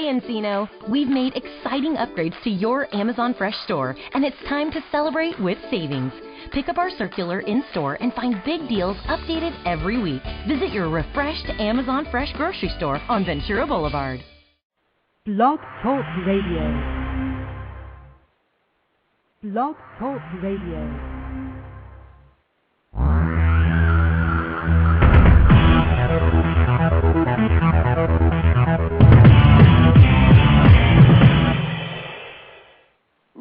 Hey Encino, we've made exciting upgrades to your Amazon Fresh store, and it's time to celebrate with savings. Pick up our circular in-store and find big deals updated every week. Visit your refreshed Amazon Fresh grocery store on Ventura Boulevard. Blog Talk Radio. Blog Talk Radio.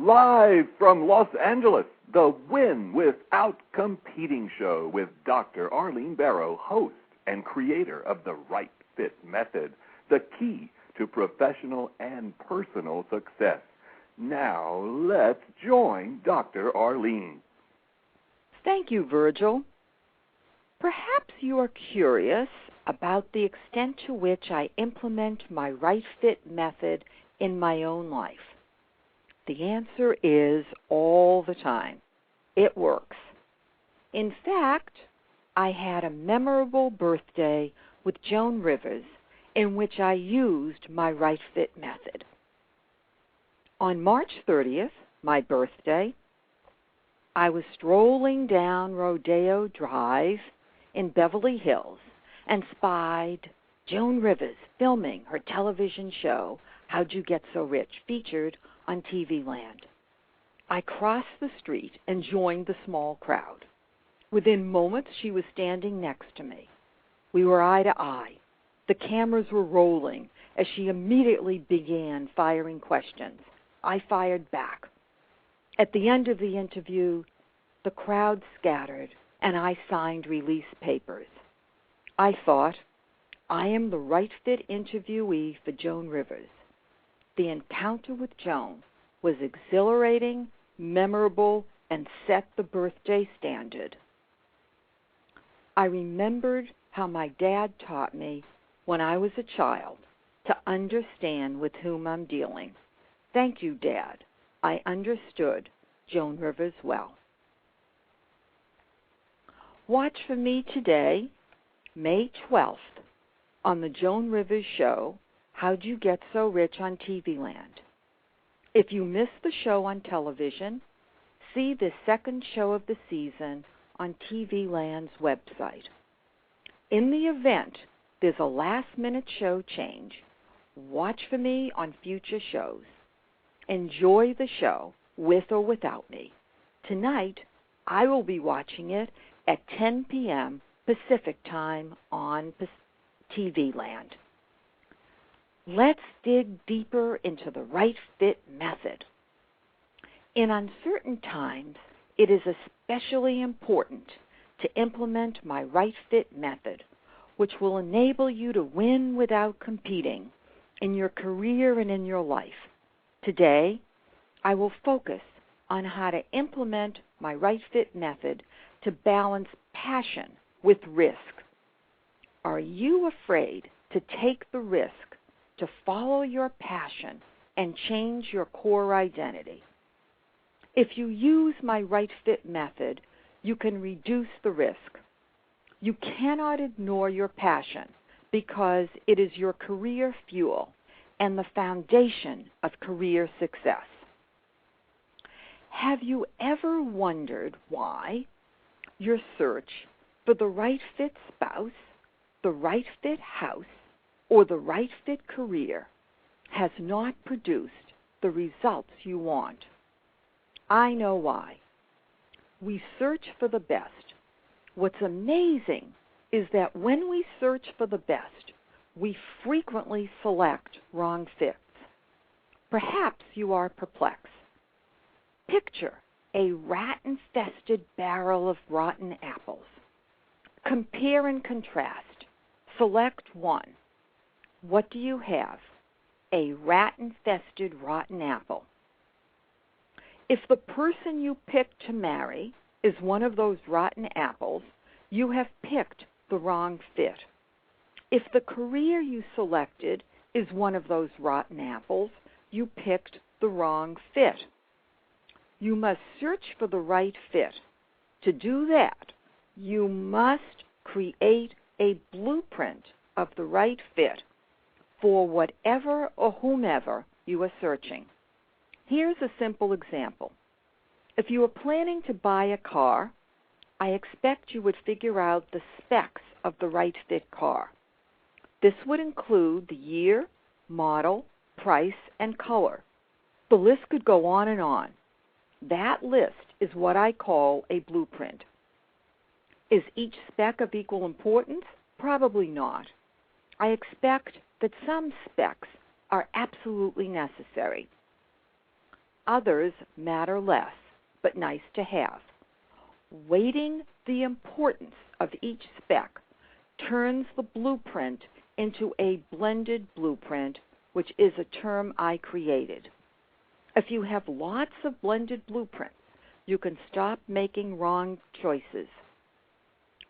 Live from Los Angeles, the Win Without Competing show with Dr. Arlene Barrow, host and creator of the Right Fit Method, the key to professional and personal success. Now, let's join Dr. Arlene. Thank you, Virgil. Perhaps you are curious about the extent to which I implement my Right Fit Method in my own life. The answer is all the time. It works. In fact, I had a memorable birthday with Joan Rivers in which I used my Right Fit Method. On March 30th, my birthday, I was strolling down Rodeo Drive in Beverly Hills and spied Joan Rivers filming her television show, How'd You Get So Rich, featured on TV Land. I crossed the street and joined the small crowd. Within moments, she was standing next to me. We were eye to eye. The cameras were rolling as she immediately began firing questions. I fired back. At the end of the interview, the crowd scattered and I signed release papers. I thought, I am the right fit interviewee for Joan Rivers. The encounter with Joan was exhilarating, memorable, and set the birthday standard. I remembered how my dad taught me when I was a child to understand with whom I'm dealing. Thank you, Dad. I understood Joan Rivers well. Watch for me today, May 12th, on the Joan Rivers show, How'd You Get So Rich on TV Land. If you missed the show on television, see the second show of the season on TV Land's website. In the event there's a last-minute show change, watch for me on future shows. Enjoy the show with or without me. Tonight, I will be watching it at 10 p.m. Pacific Time on TV Land. Let's dig deeper into the Right Fit Method. In uncertain times, it is especially important to implement my Right Fit Method, which will enable you to win without competing in your career and in your life. Today, I will focus on how to implement my Right Fit Method to balance passion with risk. Are you afraid to take the risk to follow your passion and change your core identity? If you use my Right Fit Method, you can reduce the risk. You cannot ignore your passion because it is your career fuel and the foundation of career success. Have you ever wondered why your search for the right fit spouse, the right fit house, or the right fit career has not produced the results you want? I know why. We search for the best. What's amazing is that when we search for the best, we frequently select wrong fits. Perhaps you are perplexed. Picture a rat-infested barrel of rotten apples. Compare and contrast. Select one. What do you have? A rat-infested rotten apple. If the person you picked to marry is one of those rotten apples, you have picked the wrong fit. If the career you selected is one of those rotten apples, you picked the wrong fit. You must search for the right fit. To do that, you must create a blueprint of the right fit. for whatever or whomever you are searching. Here's a simple example. If you are planning to buy a car, I expect you would figure out the specs of the right fit car. This would include the year, model, price, and color. The list could go on and on. That list is what I call a blueprint. Is each spec of equal importance? Probably not. I expect that some specs are absolutely necessary. Others matter less, but nice to have. Weighting the importance of each spec turns the blueprint into a blended blueprint, which is a term I created. If you have lots of blended blueprints, you can stop making wrong choices.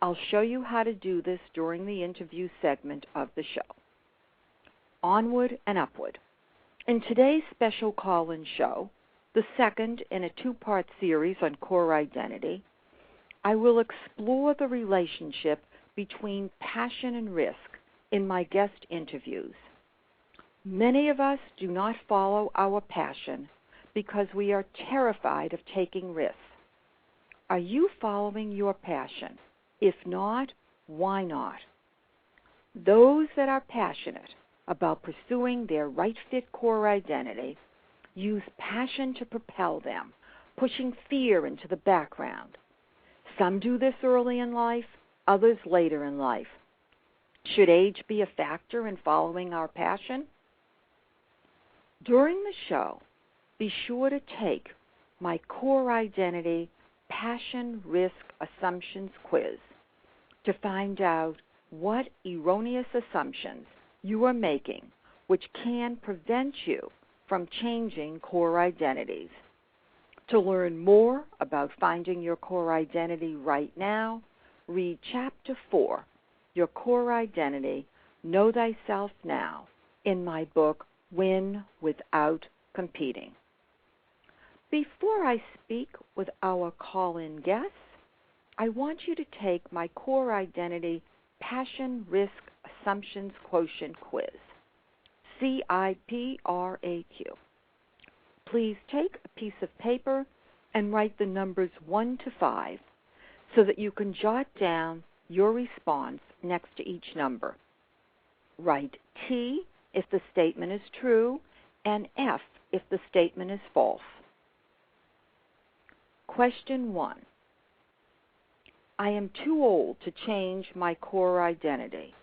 I'll show you how to do this during the interview segment of the show. Onward and upward. In today's special call-in show, the second in a two-part series on core identity, I will explore the relationship between passion and risk in my guest interviews. Many of us do not follow our passion because we are terrified of taking risks. Are you following your passion? If not, why not? Those that are passionate about pursuing their right fit core identity use passion to propel them, pushing fear into the background. Some do this early in life, others later in life. Should age be a factor in following our passion? During the show, be sure to take my Core Identity Passion Risk Assumptions quiz to find out what erroneous assumptions you are making which can prevent you from changing core identities. To learn more about finding your core identity right now, read Chapter 4, Your Core Identity, Know Thyself Now, in my book, Win Without Competing. Before I speak with our call-in guests, I want you to take my Core Identity Passion Risk Assumptions Quotient quiz, CIPRAQ. Please take a piece of paper and write the numbers 1 to 5 so that you can jot down your response next to each number. Write T if the statement is true and F if the statement is false. Question 1. I am too old to change my core identity.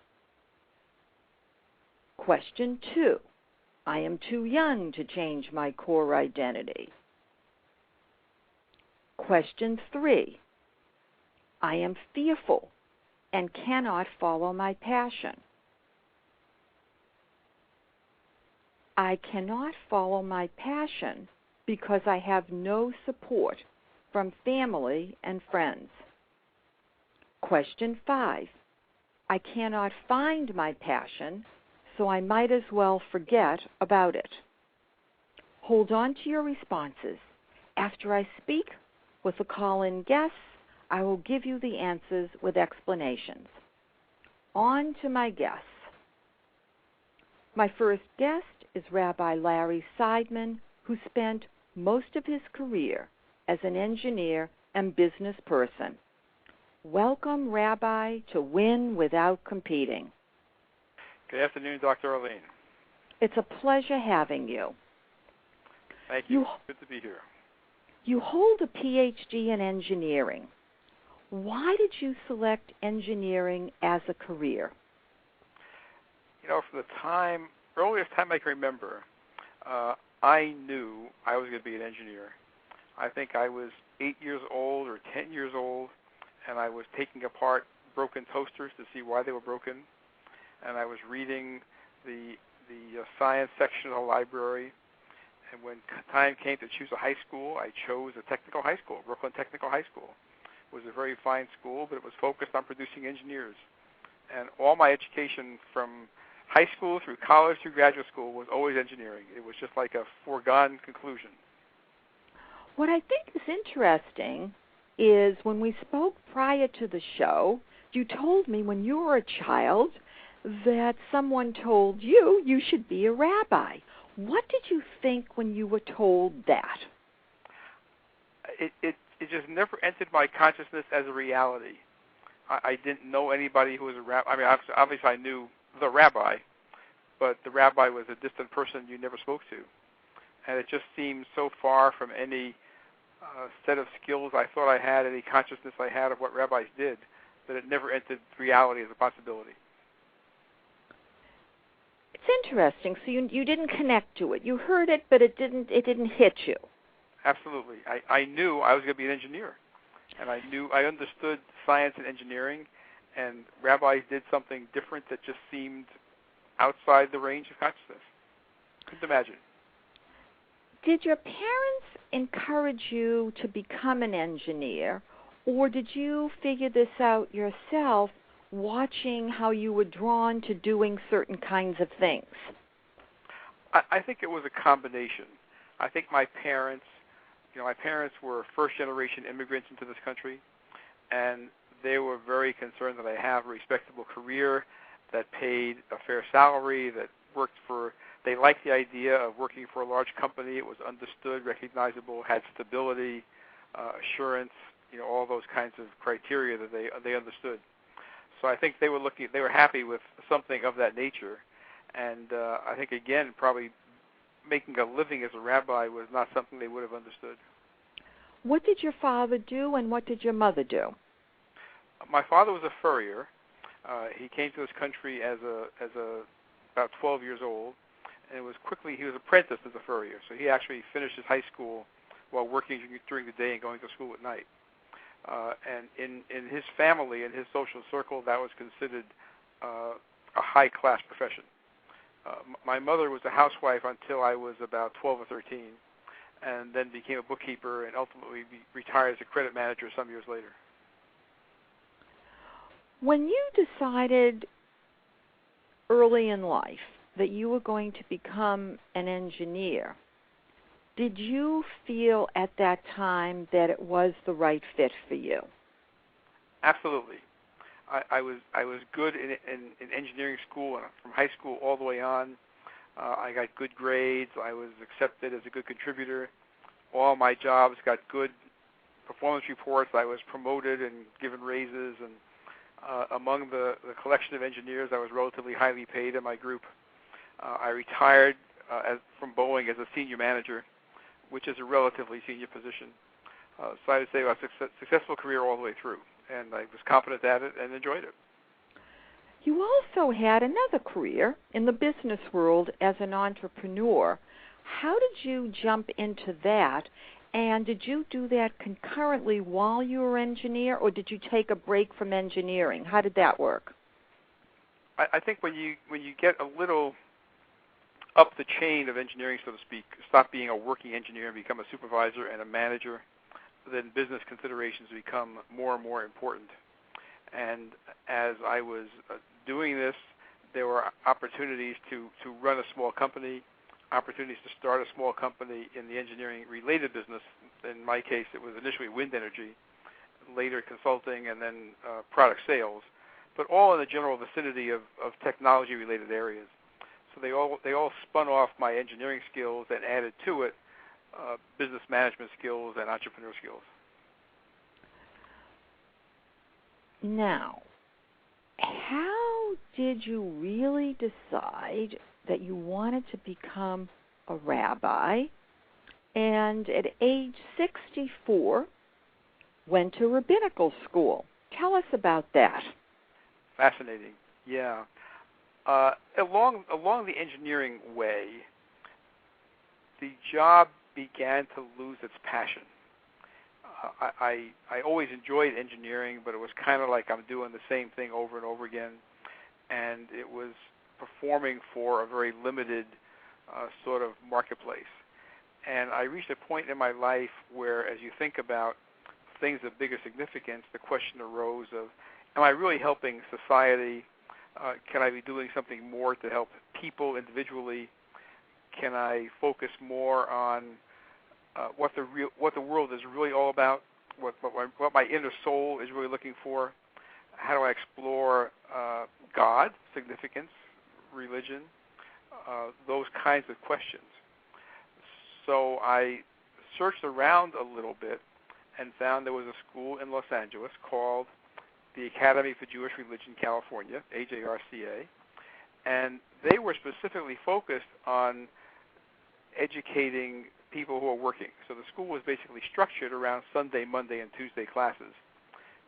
Question 2. I am too young to change my core identity. Question 3. I am fearful and cannot follow my passion. I cannot follow my passion because I have no support from family and friends. Question 5. I cannot find my passion, so I might as well forget about it. Hold on to your responses. After I speak with the call-in guests, I will give you the answers with explanations. On to my guests. My first guest is Rabbi Larry Seidman, who spent most of his career as an engineer and business person. Welcome, Rabbi, to Win Without Competing. Good afternoon, Dr. Arlene. It's a pleasure having you. Thank you. Good to be here. You hold a PhD in engineering. Why did you select engineering as a career? You know, from the earliest time I can remember, I knew I was going to be an engineer. I think I was 8 years old or 10 years old, and I was taking apart broken toasters to see why they were broken. And I was reading the science section of the library. And when time came to choose a high school, I chose a technical high school. Brooklyn Technical High School was a very fine school, but it was focused on producing engineers. And all my education from high school through college through graduate school was always engineering. It was just like a foregone conclusion. What I think is interesting is when we spoke prior to the show, you told me when you were a child that someone told you you should be a rabbi. What did you think when you were told that? It just never entered my consciousness as a reality. I didn't know anybody who was a rabbi. I mean, obviously I knew the rabbi, but the rabbi was a distant person you never spoke to. And it just seemed so far from any set of skills I thought I had, any consciousness I had of what rabbis did, that it never entered reality as a possibility. It's interesting. So you didn't connect to it. You heard it, but it didn't hit you. Absolutely. I knew I was going to be an engineer, and I understood science and engineering, and rabbis did something different that just seemed outside the range of consciousness. Couldn't imagine. Did your parents encourage you to become an engineer, or did you figure this out yourself, watching how you were drawn to doing certain kinds of things? I think it was a combination. I think my parents were first-generation immigrants into this country, and they were very concerned that I have a respectable career that paid a fair salary, that worked for, they liked the idea of working for a large company. It was understood, recognizable, had stability, assurance, all those kinds of criteria that they understood. So I think they were happy with something of that nature. And I think, again, probably making a living as a rabbi was not something they would have understood. What did your father do, and what did your mother do? My father was a furrier. He came to this country as about 12 years old, and he was apprenticed as a furrier. So he actually finished his high school while working during the day and going to school at night. And in his family, in his social circle, that was considered a high-class profession. My mother was a housewife until I was about 12 or 13, and then became a bookkeeper and ultimately retired as a credit manager some years later. When you decided early in life that you were going to become an engineer, did you feel at that time that it was the right fit for you? Absolutely. I was good in engineering school, from high school all the way on. I got good grades. I was accepted as a good contributor. All my jobs got good performance reports. I was promoted and given raises, and among the collection of engineers, I was relatively highly paid in my group. I retired from Boeing as a senior manager, which is a relatively senior position. So I would say it was a successful career all the way through, and I was competent at it and enjoyed it. You also had another career in the business world as an entrepreneur. How did you jump into that, and did you do that concurrently while you were an engineer, or did you take a break from engineering? How did that work? I think when you get a little up the chain of engineering, so to speak, stop being a working engineer and become a supervisor and a manager, then business considerations become more and more important. And as I was doing this, there were opportunities to run a small company, opportunities to start a small company in the engineering-related business. In my case, it was initially wind energy, later consulting, and then product sales, but all in the general vicinity of technology-related areas. So they all spun off my engineering skills and added to it business management skills and entrepreneur skills. Now, how did you really decide that you wanted to become a rabbi, and at age 64 went to rabbinical school? Tell us about that. Fascinating. Yeah. Along the engineering way, the job began to lose its passion. I always enjoyed engineering, but it was kind of like I'm doing the same thing over and over again, and it was performing for a very limited sort of marketplace. And I reached a point in my life where, as you think about things of bigger significance, the question arose of, am I really helping society? Can I be doing something more to help people individually? Can I focus more on what the world is really all about, what my inner soul is really looking for? how do I explore God, significance, religion, those kinds of questions. So I searched around a little bit and found there was a school in Los Angeles called the Academy for Jewish Religion, California, AJRCA, and they were specifically focused on educating people who are working. So the school was basically structured around Sunday, Monday, and Tuesday classes,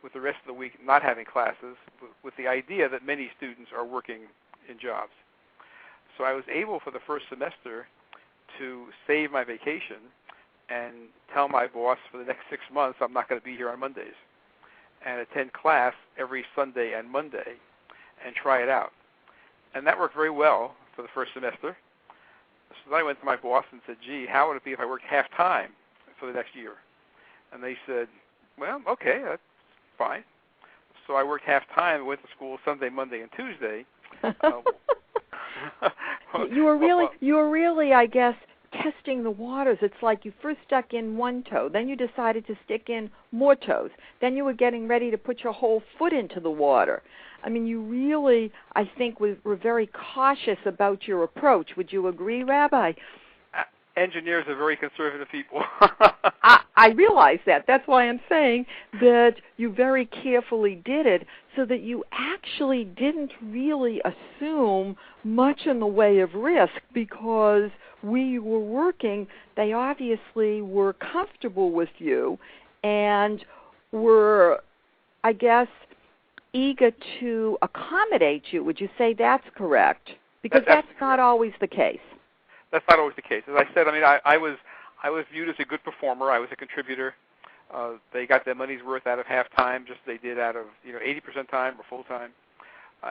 with the rest of the week not having classes, with the idea that many students are working in jobs. So I was able for the first semester to save my vacation and tell my boss for the next 6 months I'm not going to be here on Mondays, and attend class every Sunday and Monday and try it out. And that worked very well for the first semester. So then I went to my boss and said, gee, how would it be if I worked half-time for the next year? And they said, well, okay, that's fine. So I worked half-time, went to school Sunday, Monday, and Tuesday. You were really, I guess, testing the waters. It's like you first stuck in one toe, then you decided to stick in more toes, then you were getting ready to put your whole foot into the water. I mean, you really, I think, were very cautious about your approach. Would you agree, Rabbi? Engineers are very conservative people. I realize that. That's why I'm saying that you very carefully did it so that you actually didn't really assume much in the way of risk, because we were working, they obviously were comfortable with you and were, I guess, eager to accommodate you. Would you say that's correct? Because that's not always the case. That's not always the case. As I said, I mean, I was viewed as a good performer. I was a contributor. They got their money's worth out of half-time, just as they did out of 80% time or full-time.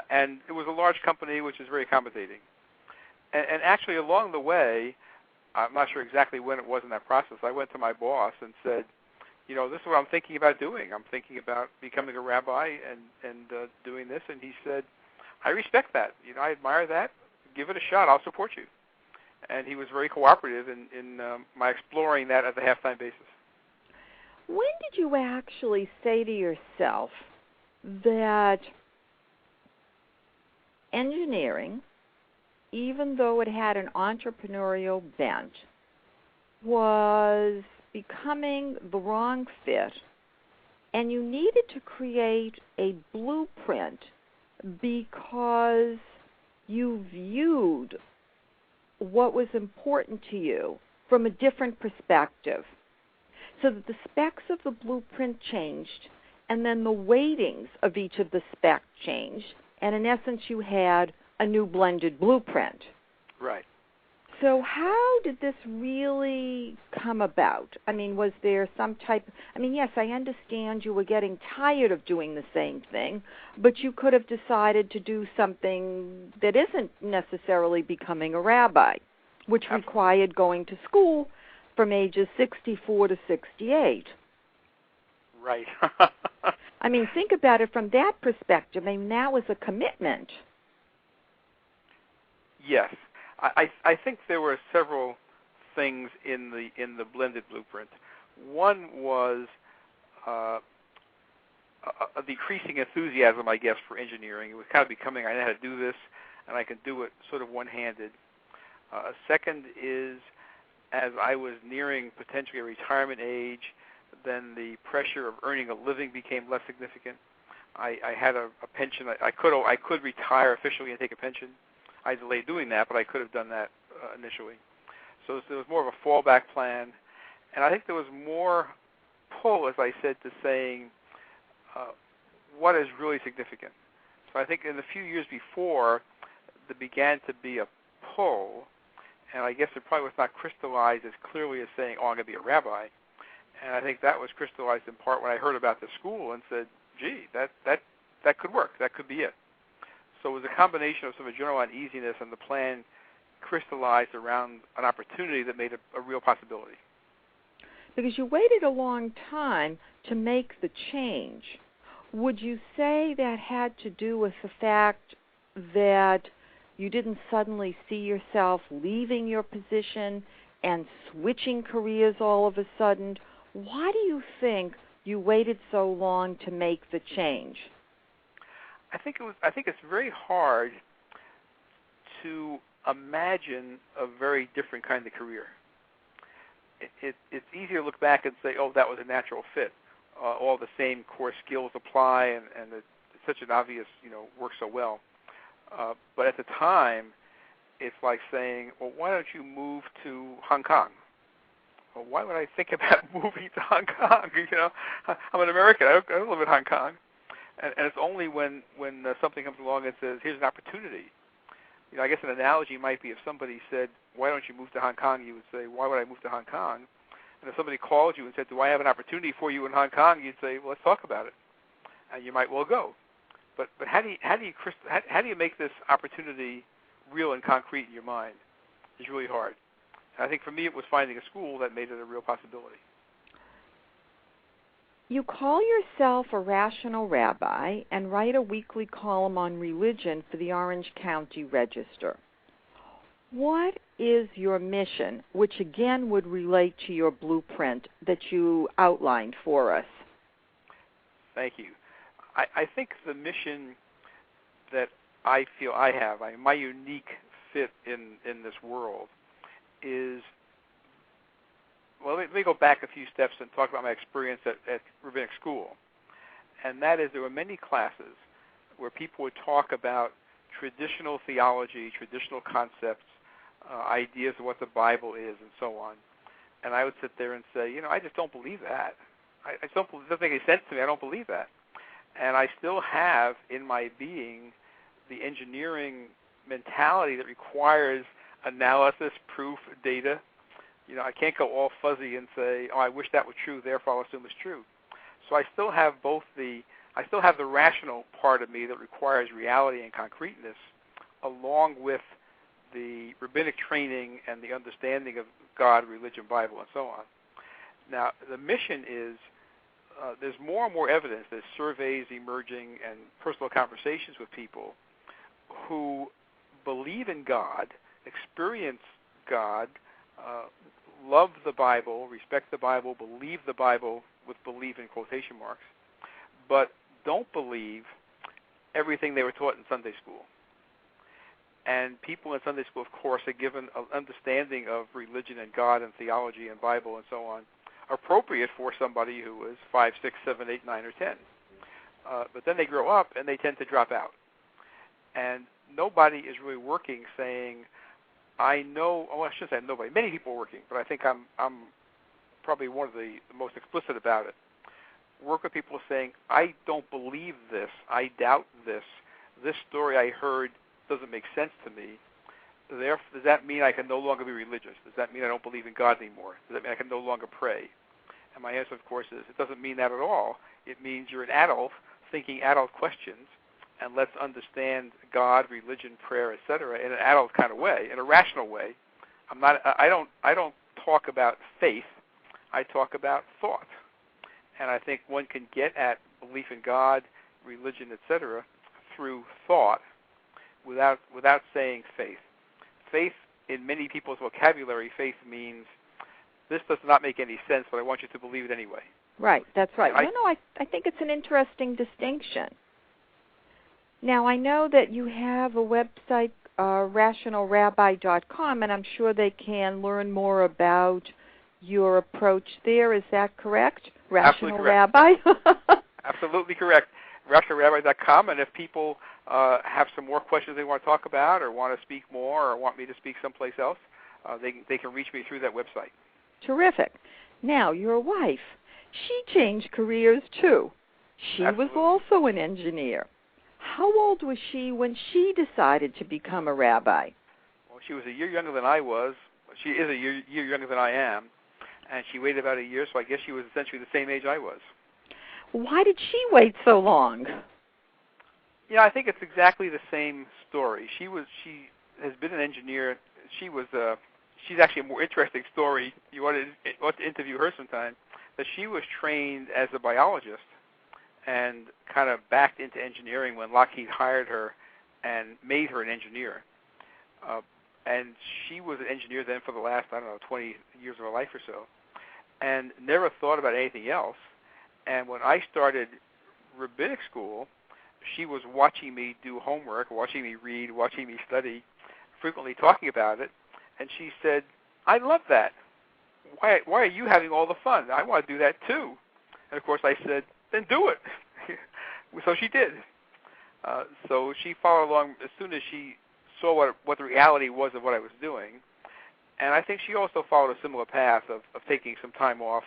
And it was a large company, which is very accommodating. And actually, along the way, I'm not sure exactly when it was in that process, I went to my boss and said, this is what I'm thinking about doing. I'm thinking about becoming a rabbi and doing this. And he said, I respect that. I admire that. Give it a shot. I'll support you. And he was very cooperative in my exploring that at the half-time basis. When did you actually say to yourself that engineering, even though it had an entrepreneurial bent, was becoming the wrong fit, and you needed to create a blueprint because you viewed what was important to you from a different perspective, so that the specs of the blueprint changed, and then the weightings of each of the specs changed, and in essence you had a new blended blueprint. Right. So how did this really come about? I mean, was there some type... yes, I understand you were getting tired of doing the same thing, but you could have decided to do something that isn't necessarily becoming a rabbi, which required going to school from ages 64 to 68. Right. Think about it from that perspective. That was a commitment. Yes. I think there were several things in the blended blueprint. One was a decreasing enthusiasm, I guess, for engineering. It was kind of becoming, I know how to do this, and I can do it sort of one-handed. A second is, as I was nearing potentially a retirement age, then the pressure of earning a living became less significant. I had a pension. I could retire officially and take a pension. I delayed doing that, but I could have done that initially. So there was more of a fallback plan. And I think there was more pull, as I said, to saying what is really significant. So I think in the few years before, there began to be a pull, and I guess it probably was not crystallized as clearly as saying, I'm going to be a rabbi. And I think that was crystallized in part when I heard about the school and said, gee, that could work. That could be it. So it was a combination of some general uneasiness, and the plan crystallized around an opportunity that made a real possibility. Because you waited a long time to make the change. Would you say that had to do with the fact that you didn't suddenly see yourself leaving your position and switching careers all of a sudden? Why do you think you waited so long to make the change? I think it's very hard to imagine a very different kind of career. It's easier to look back and say, oh, that was a natural fit. All the same core skills apply, and it's such an obvious, works so well. But at the time, it's like saying, well, why don't you move to Hong Kong? Well, why would I think about moving to Hong Kong? I'm an American. I don't live in Hong Kong. And it's only when something comes along and says, here's an opportunity. I guess an analogy might be if somebody said, why don't you move to Hong Kong? You would say, why would I move to Hong Kong? And if somebody called you and said, do I have an opportunity for you in Hong Kong? You'd say, well, let's talk about it. And you might well go. But how do you make this opportunity real and concrete in your mind? It's really hard. And I think for me it was finding a school that made it a real possibility. You call yourself a rational rabbi and write a weekly column on religion for the Orange County Register. What is your mission, which again would relate to your blueprint that you outlined for us? Thank you. I think the mission that I feel I have, my unique fit in this world is, well, let me go back a few steps and talk about my experience at rabbinic school. And that is there were many classes where people would talk about traditional theology, traditional concepts, ideas of what the Bible is, and so on. And I would sit there and say, I just don't believe that. It doesn't make any sense to me. I don't believe that. And I still have in my being the engineering mentality that requires analysis, proof, data. I can't go all fuzzy and say, oh, I wish that were true, therefore I'll assume it's true. So I still have the rational part of me that requires reality and concreteness, along with the rabbinic training and the understanding of God, religion, Bible, and so on. Now, the mission is, there's more and more evidence, there's surveys emerging and personal conversations with people who believe in God, experience God, love the Bible, respect the Bible, believe the Bible with believe in quotation marks, but don't believe everything they were taught in Sunday school. And people in Sunday school, of course, are given an understanding of religion and God and theology and Bible and so on, appropriate for somebody who is 5, 6, 7, 8, 9, or 10. But then they grow up and they tend to drop out. And nobody is really working saying, I shouldn't say nobody. Many people are working, but I think I'm probably one of the most explicit about it. Work with people saying, I don't believe this. I doubt this. This story I heard doesn't make sense to me. Therefore, does that mean I can no longer be religious? Does that mean I don't believe in God anymore? Does that mean I can no longer pray? And my answer, of course, is it doesn't mean that at all. It means you're an adult thinking adult questions, and let's understand God, religion, prayer, etc., in an adult kind of way, in a rational way. I don't talk about faith. I talk about thought. And I think one can get at belief in God, religion, etc., through thought without saying faith. Faith, in many people's vocabulary, faith means this does not make any sense, but I want you to believe it anyway. Right, that's right. I think it's an interesting distinction. Now, I know that you have a website, rationalrabbi.com, and I'm sure they can learn more about your approach there. Is that correct? Rational Rabbi? Absolutely correct. RationalRabbi.com, and if people have some more questions they want to talk about or want to speak more or want me to speak someplace else, they can reach me through that website. Terrific. Now, your wife, she changed careers too. She Absolutely. was also an engineer. How old was she when she decided to become a rabbi? Well, she was a year younger than I was. She is a year younger than I am, and she waited about a year, so I guess she was essentially the same age I was. Why did she wait so long? I think it's exactly the same story. She has been an engineer. She's actually a more interesting story. You want to interview her sometime. That she was trained as a biologist and kind of backed into engineering when Lockheed hired her and made her an engineer. And she was an engineer then for the last, 20 years of her life or so, and never thought about anything else. And when I started rabbinic school, she was watching me do homework, watching me read, watching me study, frequently talking about it, and she said, "I love that. Why are you having all the fun? I want to do that too." And of course I said, "Then do it." So she did. So she followed along as soon as she saw what the reality was of what I was doing. And I think she also followed a similar path of taking some time off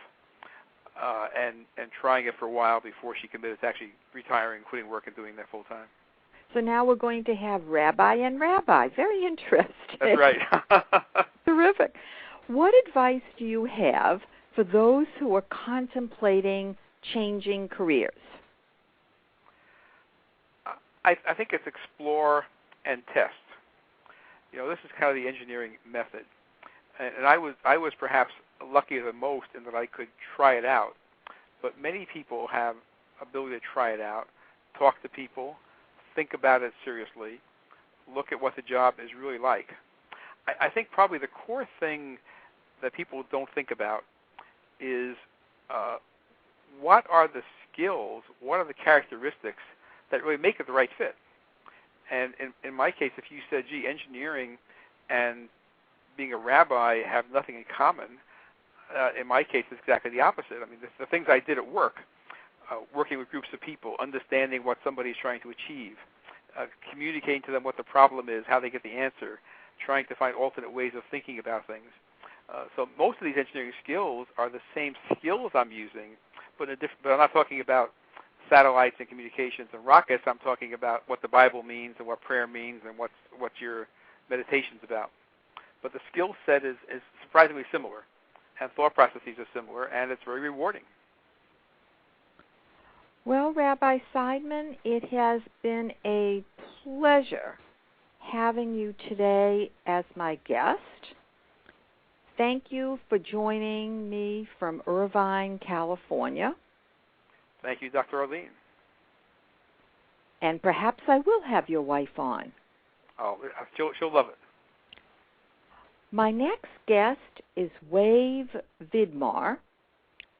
and trying it for a while before she committed to actually retiring, quitting work, and doing that full time. So now we're going to have Rabbi and Rabbi. Very interesting. That's right. Terrific. What advice do you have for those who are contemplating changing careers? I think it's explore and test. This is kind of the engineering method. And I was perhaps luckier than most in that I could try it out. But many people have ability to try it out, talk to people, think about it seriously, look at what the job is really like. I think probably the core thing that people don't think about is what are the skills, what are the characteristics that really make it the right fit. And in my case, if you said, gee, engineering and being a rabbi have nothing in common, in my case, it's exactly the opposite. I mean, the things I did at work, working with groups of people, understanding what somebody's trying to achieve, communicating to them what the problem is, how they get the answer, trying to find alternate ways of thinking about things. So most of these engineering skills are the same skills I'm using, but I'm not talking about satellites and communications and rockets. I'm talking about what the Bible means and what prayer means and what your meditation's about. But the skill set is surprisingly similar, and thought processes are similar, and it's very rewarding. Well, Rabbi Seidman, it has been a pleasure having you today as my guest. Thank you for joining me from Irvine, California. Thank you, Dr. Arlene. And perhaps I will have your wife on. Oh, she'll love it. My next guest is Wave Vidmar,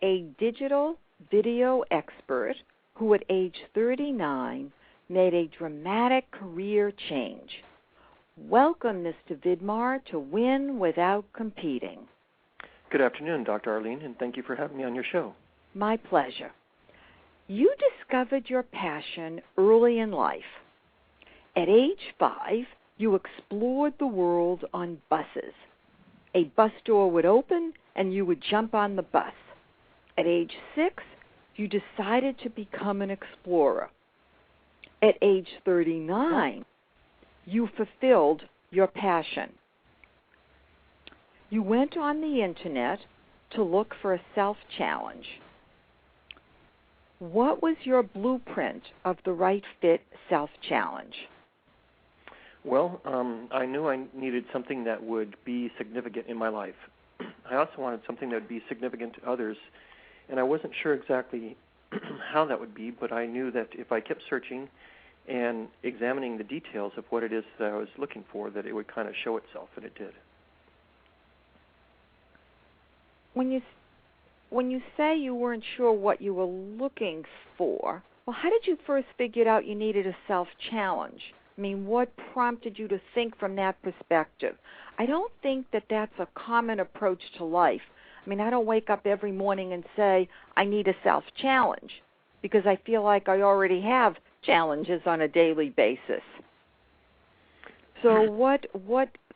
a digital video expert who at age 39 made a dramatic career change. Welcome, Mr. Vidmar, to Win Without Competing. Good afternoon, Dr. Arlene, and thank you for having me on your show. My pleasure. You discovered your passion early in life. At age 5, you explored the world on buses. A bus door would open and you would jump on the bus. At age 6, you decided to become an explorer. At age 39, you fulfilled your passion. You went on the internet to look for a self-challenge. What was your blueprint of the right fit self-challenge? Well, I knew I needed something that would be significant in my life. I also wanted something that would be significant to others, and I wasn't sure exactly how that would be, but I knew that if I kept searching and examining the details of what it is that I was looking for, that it would kind of show itself, and it did. When you say you weren't sure what you were looking for, well, how did you first figure out you needed a self-challenge? I mean, what prompted you to think from that perspective? I don't think that that's a common approach to life. I mean, I don't wake up every morning and say, I need a self-challenge, because I feel like I already have challenges on a daily basis. So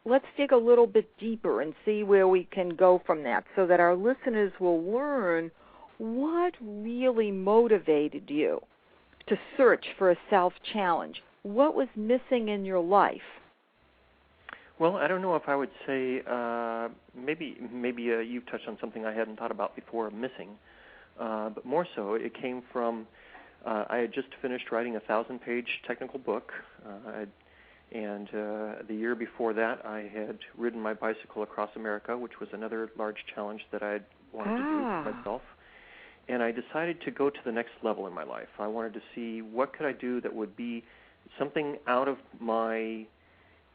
let's dig a little bit deeper and see where we can go from that so that our listeners will learn what really motivated you to search for a self-challenge. What was missing in your life? Well, I don't know if I would say maybe you've touched on something I hadn't thought about before, missing, but more so it came from I had just finished writing a 1,000-page technical book, and the year before that I had ridden my bicycle across America, which was another large challenge that I wanted to do for myself. And I decided to go to the next level in my life. I wanted to see what could I do that would be something out of my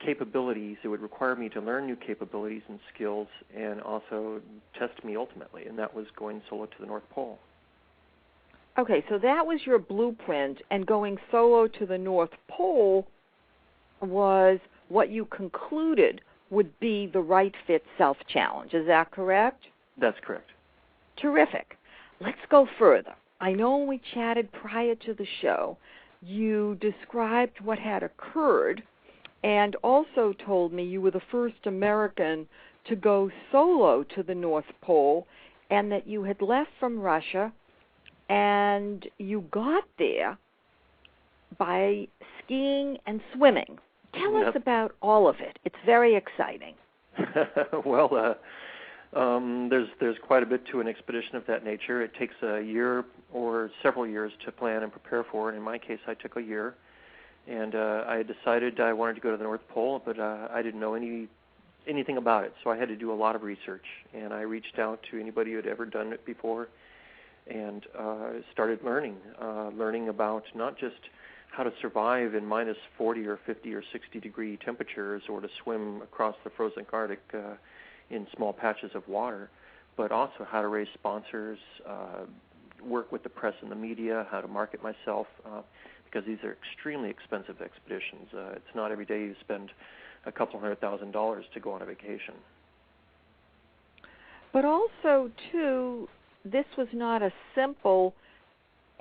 capabilities. It would require me to learn new capabilities and skills and also test me ultimately, and that was going solo to the North Pole. Okay, so that was your blueprint, and going solo to the North Pole was what you concluded would be the right fit self-challenge. Is that correct? That's correct. Terrific. Let's go further. I know when we chatted prior to the show, you described what had occurred and also told me you were the first American to go solo to the North Pole and that you had left from Russia and you got there by skiing and swimming. Tell us about all of it. It's very exciting. Well, there's quite a bit to an expedition of that nature. It takes a year or several years to plan and prepare for it. In my case, I took a year, and I had decided I wanted to go to the North Pole, but I didn't know anything about it, so I had to do a lot of research. And I reached out to anybody who had ever done it before, and started learning about not just how to survive in minus 40 or 50 or 60 degree temperatures or to swim across the frozen Arctic in small patches of water, but also how to raise sponsors, work with the press and the media, how to market myself, because these are extremely expensive expeditions. It's not every day you spend a couple $100,000 to go on a vacation. But also, too, this was not a simple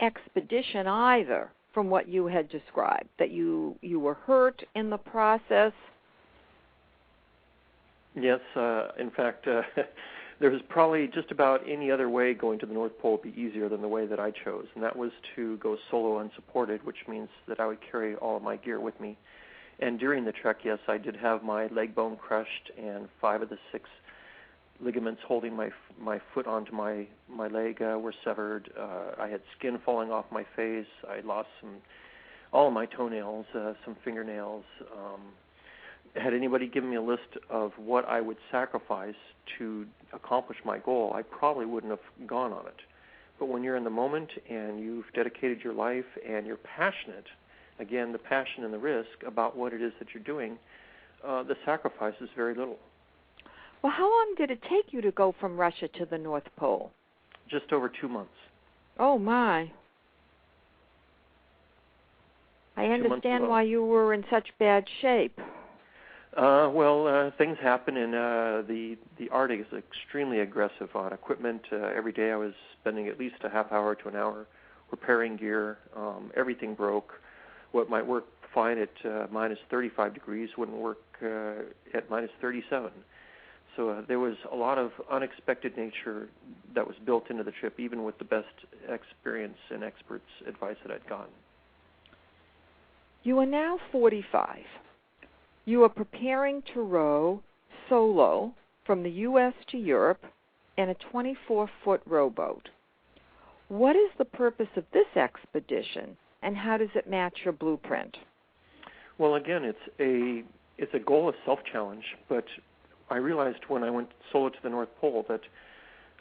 expedition either, from what you had described, that you were hurt in the process. Yes, in fact, there's probably just about any other way going to the North Pole would be easier than the way that I chose, and that was to go solo unsupported, which means that I would carry all of my gear with me. And during the trek, yes, I did have my leg bone crushed, and 5 of the 6 ligaments holding my foot onto my leg were severed. I had skin falling off my face. I lost all of my toenails, some fingernails. Had anybody given me a list of what I would sacrifice to accomplish my goal, I probably wouldn't have gone on it. But when you're in the moment and you've dedicated your life and you're passionate, again, the passion and the risk about what it is that you're doing, the sacrifice is very little. Well, how long did it take you to go from Russia to the North Pole? Just over 2 months. Oh, my. I understand why you were in such bad shape. Things happen, and the Arctic is extremely aggressive on equipment. Every day I was spending at least a half hour to an hour repairing gear. Everything broke. What might work fine at minus 35 degrees wouldn't work at minus 37. So there was a lot of unexpected nature that was built into the trip, even with the best experience and experts' advice that I'd gotten. You are now 45. You are preparing to row solo from the U.S. to Europe in a 24-foot rowboat. What is the purpose of this expedition, and how does it match your blueprint? Well, again, it's a goal of self-challenge, but I realized when I went solo to the North Pole that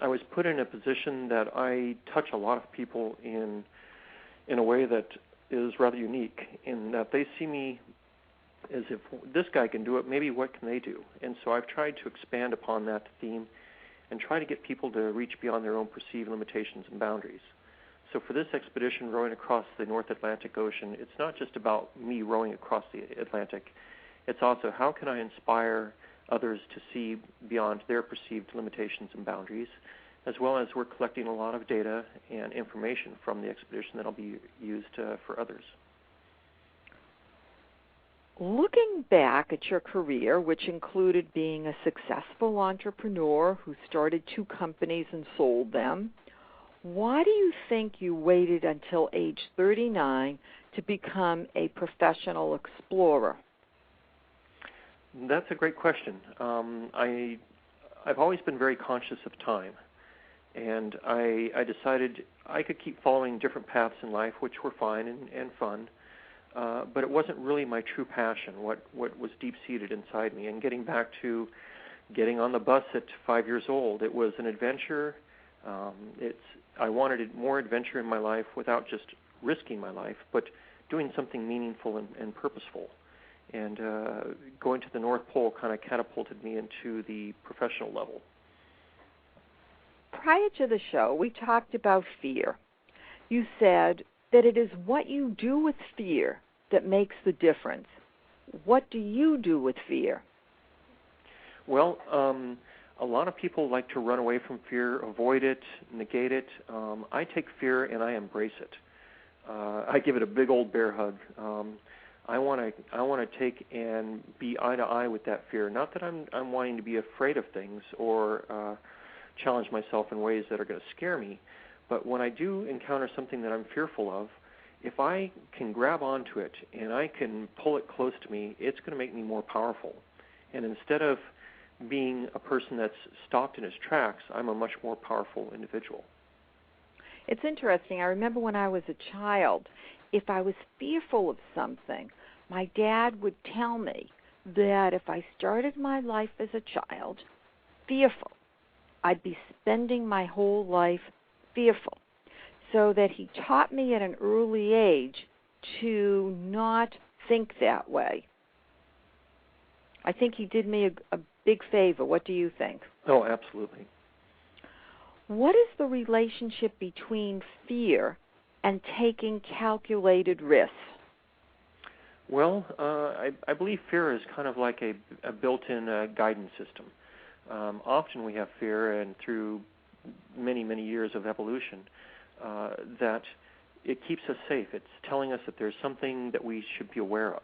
I was put in a position that I touch a lot of people in a way that is rather unique, in that they see me as if this guy can do it, maybe what can they do? And so I've tried to expand upon that theme and try to get people to reach beyond their own perceived limitations and boundaries. So for this expedition, rowing across the North Atlantic Ocean, it's not just about me rowing across the Atlantic. It's also how can I inspire others to see beyond their perceived limitations and boundaries, as well as we're collecting a lot of data and information from the expedition that will be used for others. Looking back at your career, which included being a successful entrepreneur who started 2 companies and sold them, why do you think you waited until age 39 to become a professional explorer? That's a great question. I've always been very conscious of time, and I decided I could keep following different paths in life, which were fine and fun, but it wasn't really my true passion, what was deep-seated inside me. And getting back to getting on the bus at 5 years old, it was an adventure. I wanted more adventure in my life without just risking my life, but doing something meaningful and purposeful. And going to the North Pole kind of catapulted me into the professional level. Prior to the show, we talked about fear. you said that it is what you do with fear that makes the difference. What do you do with fear? Well, a lot of people like to run away from fear, avoid it, negate it. I take fear and I embrace it. I give it a big old bear hug. I want to take and be eye to eye with that fear. Not that I'm wanting to be afraid of things or challenge myself in ways that are going to scare me, but when I do encounter something that I'm fearful of, if I can grab onto it and I can pull it close to me, it's going to make me more powerful. And instead of being a person that's stopped in his tracks, I'm a much more powerful individual. It's interesting. I remember when I was a child, if I was fearful of something, my dad would tell me that if I started my life as a child fearful, I'd be spending my whole life fearful. So that he taught me at an early age to not think that way. I think he did me a big favor. What do you think? Oh, absolutely. What is the relationship between fear and taking calculated risks? Well, I believe fear is kind of like a built-in guidance system. Often we have fear, and through many, many years of evolution, that it keeps us safe. It's telling us that there's something that we should be aware of.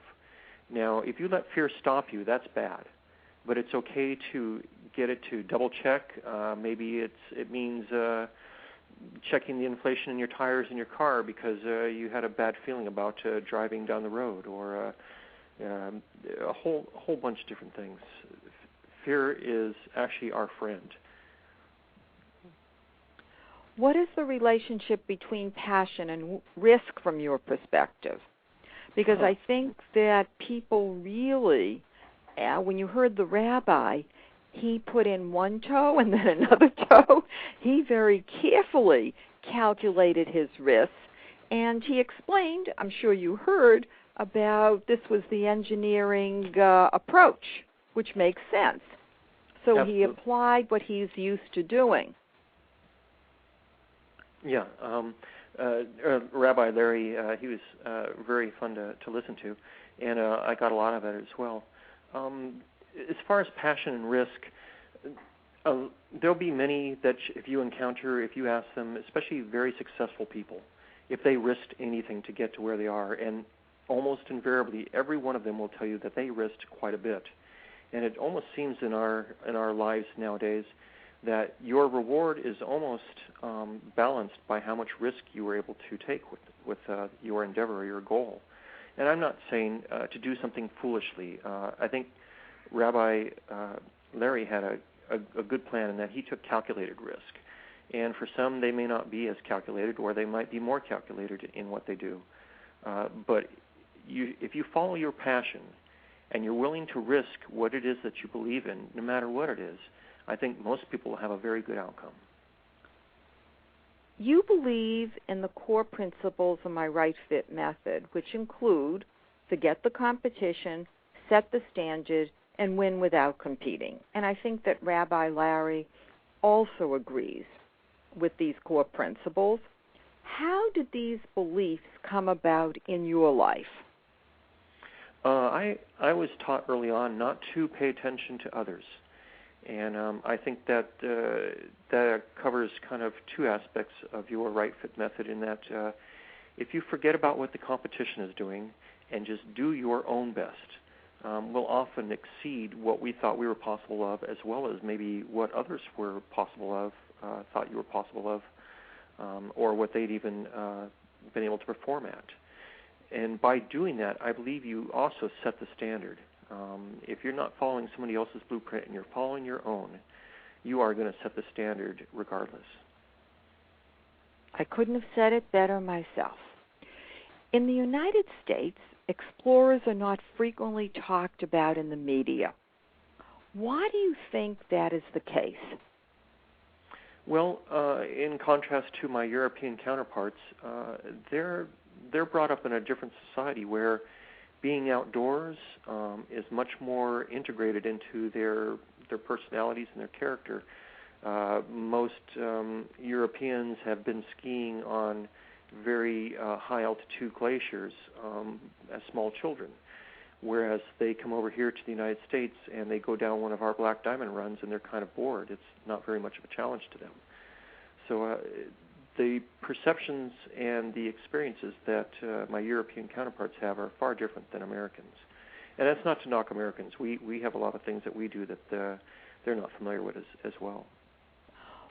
Now, if you let fear stop you, that's bad. But it's okay to get it to double check. Maybe it means checking the inflation in your tires in your car because you had a bad feeling about driving down the road, or a whole bunch of different things. Fear is actually our friend. What is the relationship between passion and risk from your perspective? Because I think that people really, when you heard the rabbi, he put in one toe and then another toe. He very carefully calculated his risks, and he explained, I'm sure you heard, about this was the engineering approach, which makes sense. So Absolutely. He applied what he's used to doing. Yeah, Rabbi Larry, he was very fun to listen to, and I got a lot of it as well. As far as passion and risk, there'll be many that if you encounter, if you ask them, especially very successful people, if they risked anything to get to where they are, and almost invariably every one of them will tell you that they risked quite a bit. And it almost seems in our lives nowadays that your reward is almost balanced by how much risk you were able to take with your endeavor or your goal. And I'm not saying to do something foolishly. I think Rabbi Larry had a good plan in that he took calculated risk. And for some, they may not be as calculated, or they might be more calculated in what they do. But if you follow your passion and you're willing to risk what it is that you believe in, no matter what it is, I think most people will have a very good outcome. You believe in the core principles of my right fit method, which include forget the competition, set the standard, and win without competing. And I think that Rabbi Larry also agrees with these core principles. How did these beliefs come about in your life? I was taught early on not to pay attention to others. And I think that that covers kind of two aspects of your right fit method, in that if you forget about what the competition is doing and just do your own best, we'll often exceed what we thought we were possible of, as well as maybe what others were possible of, thought you were possible of, or what they'd even been able to perform at. And by doing that, I believe you also set the standard. If you're not following somebody else's blueprint and you're following your own, you are going to set the standard regardless. I couldn't have said it better myself. In the United States, explorers are not frequently talked about in the media. Why do you think that is the case? Well, in contrast to my European counterparts, they're brought up in a different society where being outdoors is much more integrated into their personalities and their character. Most Europeans have been skiing on very high altitude glaciers as small children, whereas they come over here to the United States and they go down one of our black diamond runs and they're kind of bored. It's not very much of a challenge to them. So the perceptions and the experiences that my European counterparts have are far different than Americans. And that's not to knock Americans. We have a lot of things that we do that they're not familiar with as well.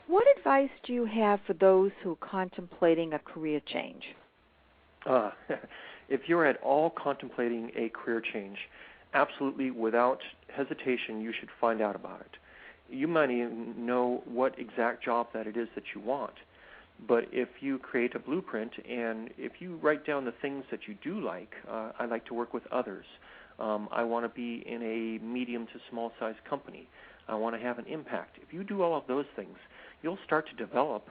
What advice do you have for those who are contemplating a career change? If you're at all contemplating a career change, absolutely without hesitation, you should find out about it. You might even know what exact job that it is that you want. But if you create a blueprint and if you write down the things that you do like, I like to work with others. I want to be in a medium to small size company. I want to have an impact. If you do all of those things, you'll start to develop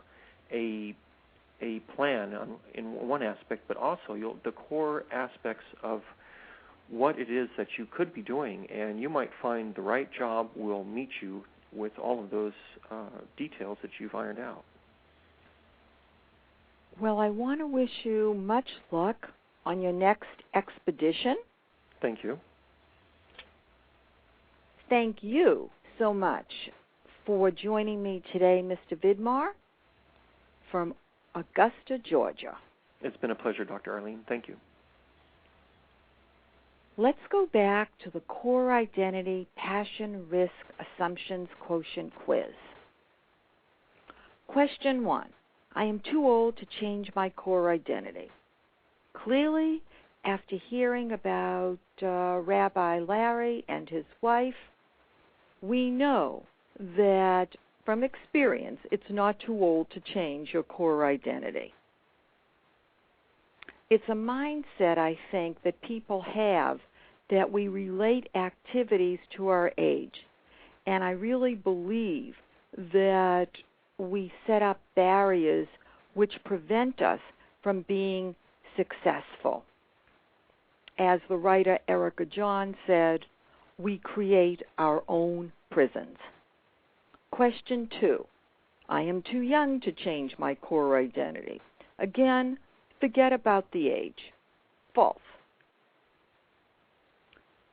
a plan in one aspect, but also the core aspects of what it is that you could be doing, and you might find the right job will meet you with all of those details that you've ironed out. Well, I want to wish you much luck on your next expedition. Thank you. Thank you so much for joining me today, Mr. Vidmar, from Augusta, Georgia. It's been a pleasure, Dr. Arlene. Thank you. Let's go back to the Core Identity Passion Risk Assumptions Quotient quiz. Question 1. I am too old to change my core identity. Clearly, after hearing about Rabbi Larry and his wife, we know that from experience, it's not too old to change your core identity. It's a mindset, I think, that people have that we relate activities to our age. And I really believe that we set up barriers which prevent us from being successful. As the writer Erica John said, we create our own prisons. Question 2. I am too young to change my core identity. Again, forget about the age. False.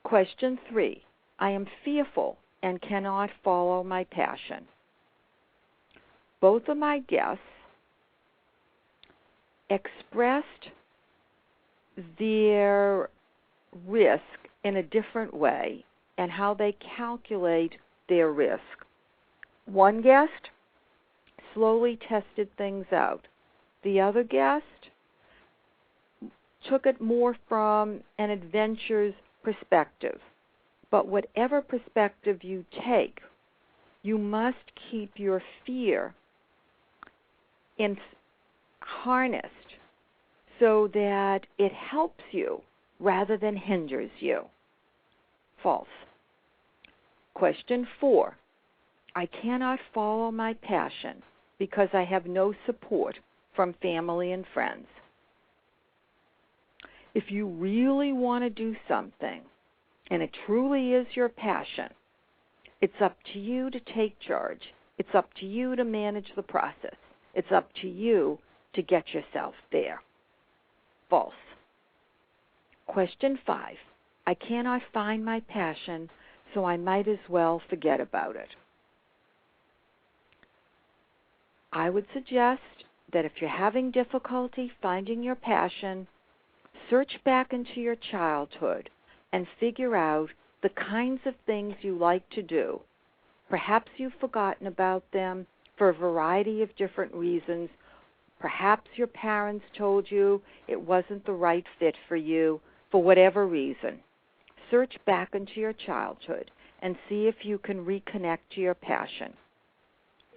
Question 3. I am fearful and cannot follow my passion. Both of my guests expressed their risk in a different way and how they calculate their risk. One guest slowly tested things out. The other guest took it more from an adventure's perspective. But whatever perspective you take, you must keep your fear harnessed so that it helps you rather than hinders you. False. Question 4. I cannot follow my passion because I have no support from family and friends. If you really want to do something, and it truly is your passion, it's up to you to take charge. It's up to you to manage the process. It's up to you to get yourself there. False. Question 5. I cannot find my passion, so I might as well forget about it. I would suggest that if you're having difficulty finding your passion, search back into your childhood and figure out the kinds of things you like to do. Perhaps you've forgotten about them for a variety of different reasons. Perhaps your parents told you it wasn't the right fit for you for whatever reason. Search back into your childhood and see if you can reconnect to your passion.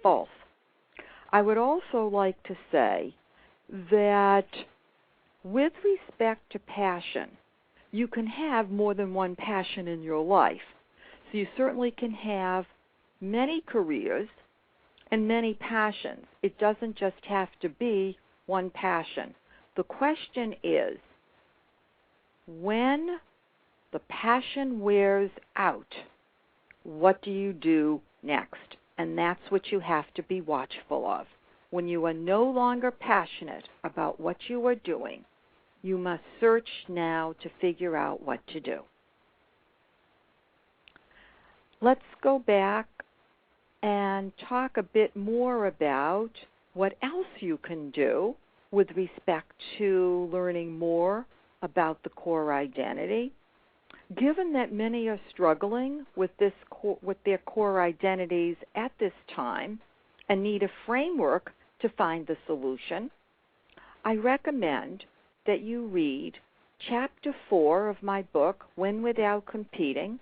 False. I would also like to say that with respect to passion, you can have more than one passion in your life. So you certainly can have many careers and many passions. It doesn't just have to be one passion. The question is, when the passion wears out, what do you do next? And that's what you have to be watchful of. when you are no longer passionate about what you are doing, you must search now to figure out what to do. Let's go back and talk a bit more about what else you can do with respect to learning more about the core identity. Given that many are struggling with their core identities at this time and need a framework to find the solution, I recommend that you read Chapter 4 of my book, Win Without Competing.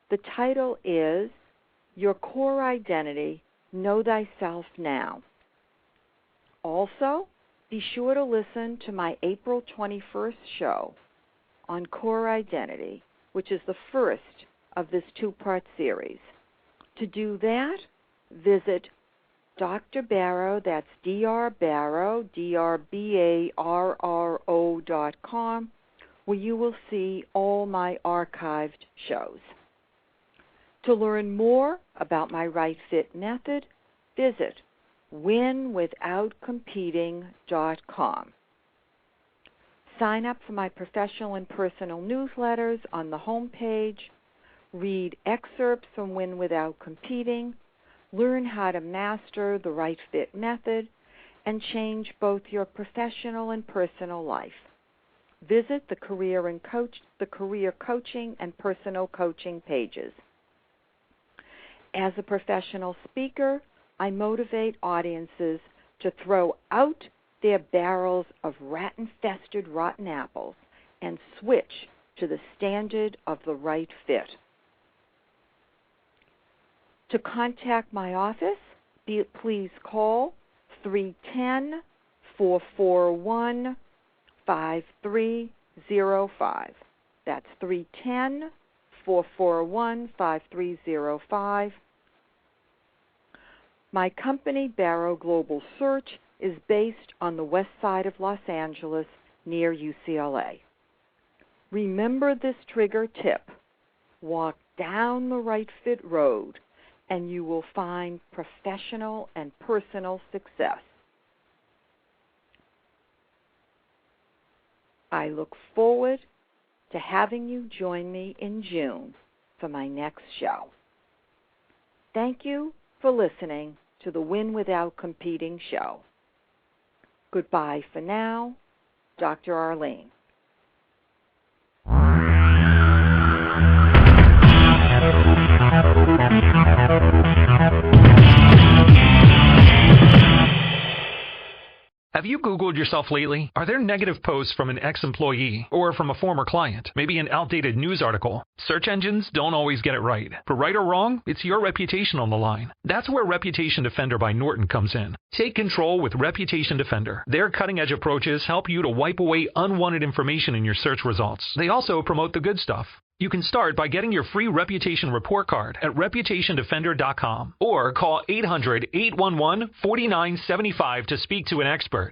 The title is Your Core Identity, Know Thyself Now. Also, be sure to listen to my April 21st show on core identity, which is the first of this two-part series. To do that, visit Dr. Barrow, that's Dr. Barrow, DrBarro.com, where you will see all my archived shows. To learn more about my Right Fit method, visit winwithoutcompeting.com. Sign up for my professional and personal newsletters on the home page, read excerpts from Win Without Competing, learn how to master the Right Fit method, and change both your professional and personal life. Visit the career coaching and personal coaching pages. As a professional speaker, I motivate audiences to throw out their barrels of rat-infested rotten apples and switch to the standard of the right fit. To contact my office, please call 310-441-5305. That's 310-441-5305. My company, Barrow Global Search, is based on the west side of Los Angeles near UCLA. Remember this trigger tip. Walk down the right fit road and you will find professional and personal success. I look forward to having you join me in June for my next show. Thank you for listening to the Win Without Competing show. Goodbye for now, Dr. Arlene. Have you Googled yourself lately? Are there negative posts from an ex-employee or from a former client? Maybe an outdated news article? Search engines don't always get it right. For right or wrong, it's your reputation on the line. That's where Reputation Defender by Norton comes in. Take control with Reputation Defender. Their cutting-edge approaches help you to wipe away unwanted information in your search results. They also promote the good stuff. You can start by getting your free reputation report card at reputationdefender.com or call 800-811-4975 to speak to an expert.